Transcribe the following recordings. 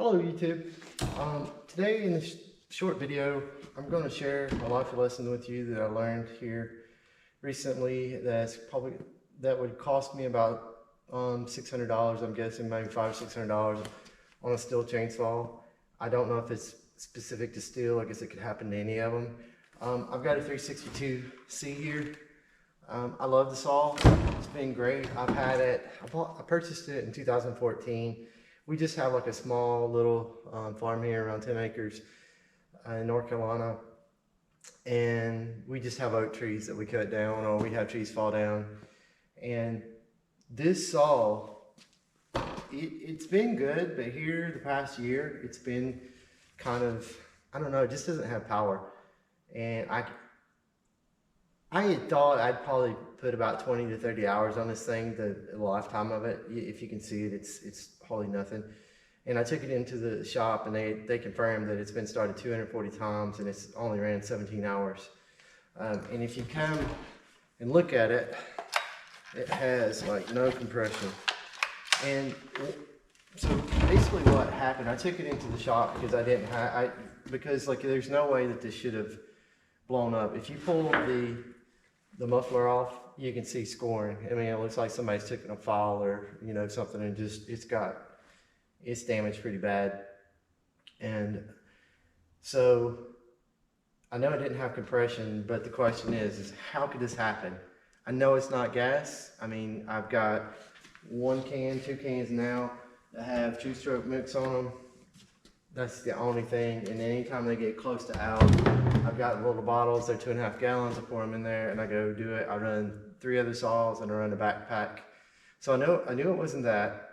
Hello YouTube. Today in this short video I'm going to share a life lesson with you that I learned here recently that would cost me about $600. I'm guessing maybe $500–600 on a Stihl chainsaw. I don't know if it's specific to Stihl. I guess it could happen to any of them. I've got a 362C here. I love the saw. It's been great. I've had it. I purchased it in 2014. We just have like a small little farm here, around 10 acres in North Carolina, and we just have oak trees that we cut down, or we have trees fall down. And this saw, it's been good, but here the past year it's been kind of, I don't know, it just doesn't have power. And I had thought I'd probably put about 20 to 30 hours on this thing, the lifetime of it. If you can see it, it's hardly nothing. And I took it into the shop, and they confirmed that it's been started 240 times and it's only ran 17 hours. And if you come and look at it, it has like no compression. And so basically what happened, I took it into the shop because because like there's no way that this should have blown up. If you pull the muffler off, you can see scoring. I mean, it looks like somebody's taken a file or something, and just it's damaged pretty bad. And so I know it didn't have compression, but the question is how could this happen? I know it's not gas. I mean, I've got 1 can, 2 cans now that have two-stroke mix on them. That's the only thing. And anytime they get close to out, I've got little bottles, they're 2.5 gallons, I pour them in there and I go do it. I run 3 other saws and I run a backpack. So I knew it wasn't that.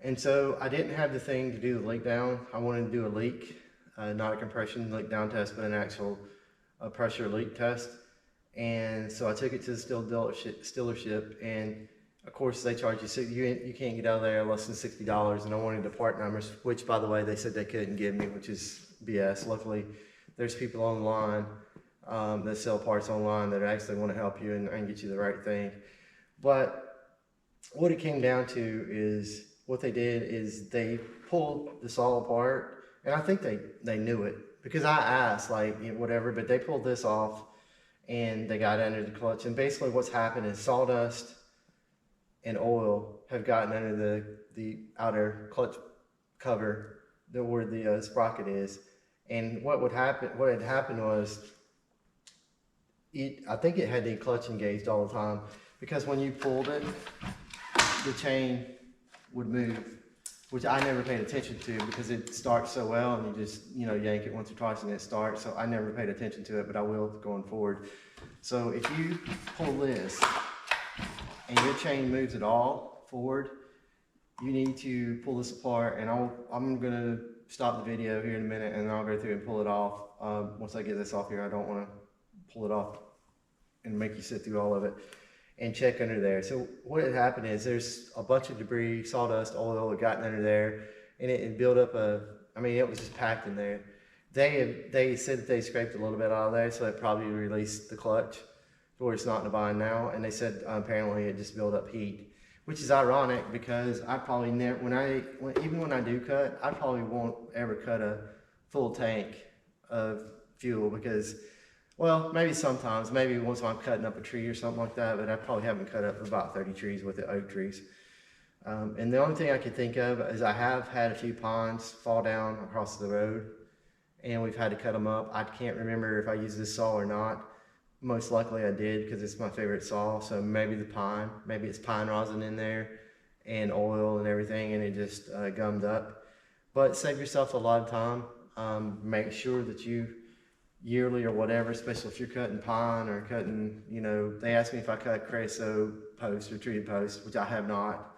And so I didn't have the thing to do the leak down. I wanted to do a leak, not a compression leak down test, but an actual pressure leak test. And so I took it to the Stihl dealership, and of course they charge you, you can't get out of there less than $60. And I wanted the part numbers, which by the way, they said they couldn't give me, which is BS. Luckily, there's people online that sell parts online that actually want to help you and get you the right thing. But what it came down to is, what they did is they pulled the saw apart, and I think they knew it because I asked, like, whatever, but they pulled this off and they got under the clutch. And basically what's happened is sawdust and oil have gotten under the outer clutch cover where the sprocket is. And what had happened was, I think it had the clutch engaged all the time, because when you pulled it, the chain would move, which I never paid attention to because it starts so well, and you just yank it once or twice and it starts. So I never paid attention to it, but I will going forward. So if you pull this and your chain moves at all forward, you need to pull this apart. And I'm gonna stop the video here in a minute, and I'll go through and pull it off. Once I get this off here, I don't want to pull it off and make you sit through all of it, and check under there. So what had happened is there's a bunch of debris, sawdust, oil had gotten under there, and it built up it was just packed in there. They said that they scraped a little bit out of there, so it probably released the clutch to where it's not in a bind now. And they said apparently it just built up heat, which is ironic because I probably never, even when I do cut, I probably won't ever cut a full tank of fuel because, well, maybe sometimes, maybe once I'm cutting up a tree or something like that, but I probably haven't cut up about 30 trees with the oak trees. And the only thing I could think of is I have had a few pines fall down across the road, and we've had to cut them up. I can't remember if I used this saw or not. Most likely I did because it's my favorite saw. So maybe maybe it's pine rosin in there and oil and everything, and it just gummed up. But save yourself a lot of time. Make sure that you yearly or whatever, especially if you're cutting pine or cutting, they asked me if I cut creosote posts or treated posts, which I have not.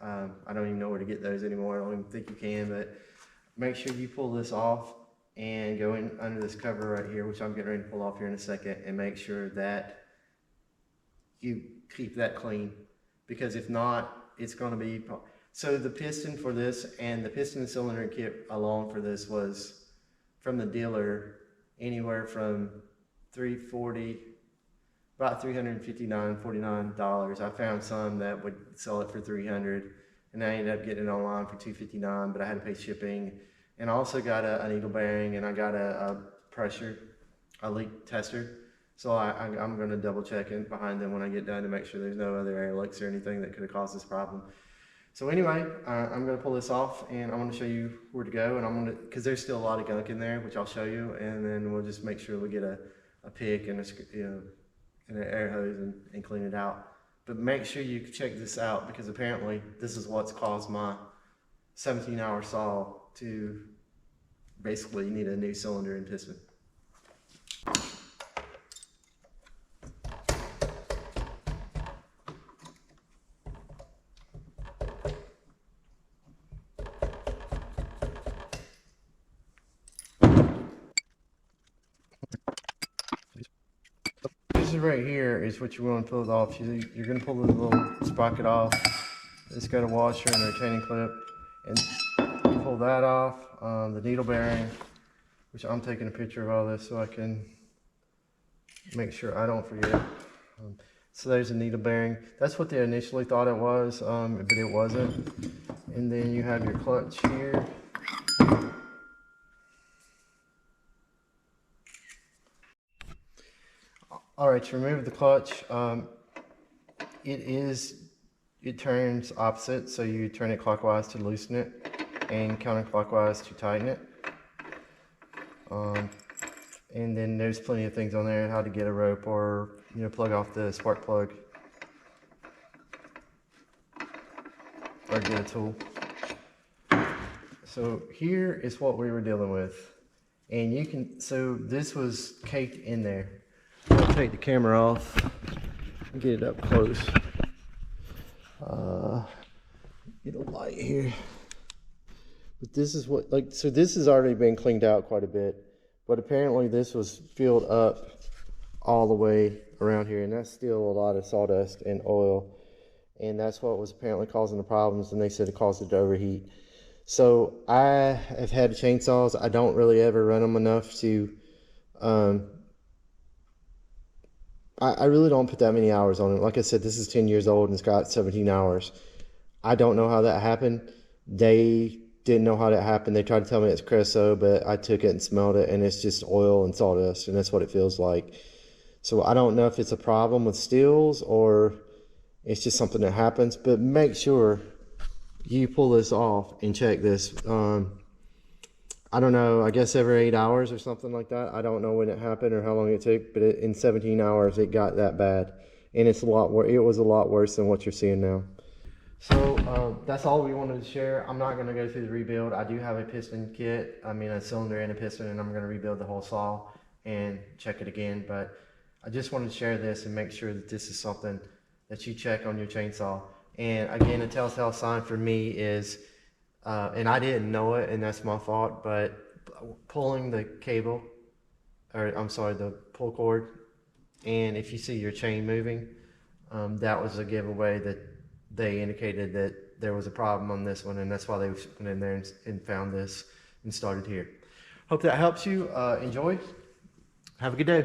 I don't even know where to get those anymore. I don't even think you can, but make sure you pull this off and go in under this cover right here, which I'm getting ready to pull off here in a second, and make sure that you keep that clean, because if not, it's going to be. So the piston for this and the piston and cylinder kit alone for this was from the dealer anywhere from $340, about $359, $49. I found some that would sell it for $300, and I ended up getting it online for $2.59, but I had to pay shipping. And I also got a needle bearing, and I got a leak tester. So I'm going to double check it behind them when I get done to make sure there's no other air leaks or anything that could have caused this problem. So anyway, I'm going to pull this off, and I'm going to show you where to go, and I'm going to, because there's still a lot of gunk in there, which I'll show you, and then we'll just make sure we get a pick and and an air hose and clean it out. But make sure you check this out, because apparently this is what's caused my 17-hour saw to basically need a new cylinder and piston. This right here is what you want to pull it off. You're going to pull the little sprocket off. It's got a washer and a retaining clip, and you pull that off. The needle bearing, which I'm taking a picture of all this so I can make sure I don't forget. So there's a needle bearing. That's what they initially thought it was, but it wasn't. And then you have your clutch here. All right, to remove the clutch, it turns opposite, so you turn it clockwise to loosen it and counterclockwise to tighten it. And then there's plenty of things on there, how to get a rope or plug off the spark plug or get a tool. So here is what we were dealing with, and so this was caked in there. I'll take the camera off and get it up close. Get a light here. But this is what, so this has already been cleaned out quite a bit, but apparently this was filled up all the way around here, and that's still a lot of sawdust and oil, and that's what was apparently causing the problems, and they said it caused it to overheat. So I have had chainsaws. I don't really ever run them enough to, I really don't put that many hours on it. Like I said, this is 10 years old and it's got 17 hours. I don't know how that happened. They didn't know how that happened. They tried to tell me it's creosote, but I took it and smelled it, and it's just oil and sawdust, and that's what it feels like. So I don't know if it's a problem with Stihls or it's just something that happens, but make sure you pull this off and check this. I don't know, I guess every 8 hours or something like that. I don't know when it happened or how long it took, but in 17 hours it got that bad, and it was a lot worse than what you're seeing now. So that's all we wanted to share. I'm not going to go through the rebuild. I do have a piston kit, a cylinder and a piston, and I'm going to rebuild the whole saw and check it again. But I just wanted to share this and make sure that this is something that you check on your chainsaw. And again, a telltale sign for me is, and I didn't know it, and that's my fault, but pulling the cable, the pull cord, and if you see your chain moving, that was a giveaway that they indicated that there was a problem on this one, and that's why they went in there and found this and started here. Hope that helps you. Enjoy. Have a good day.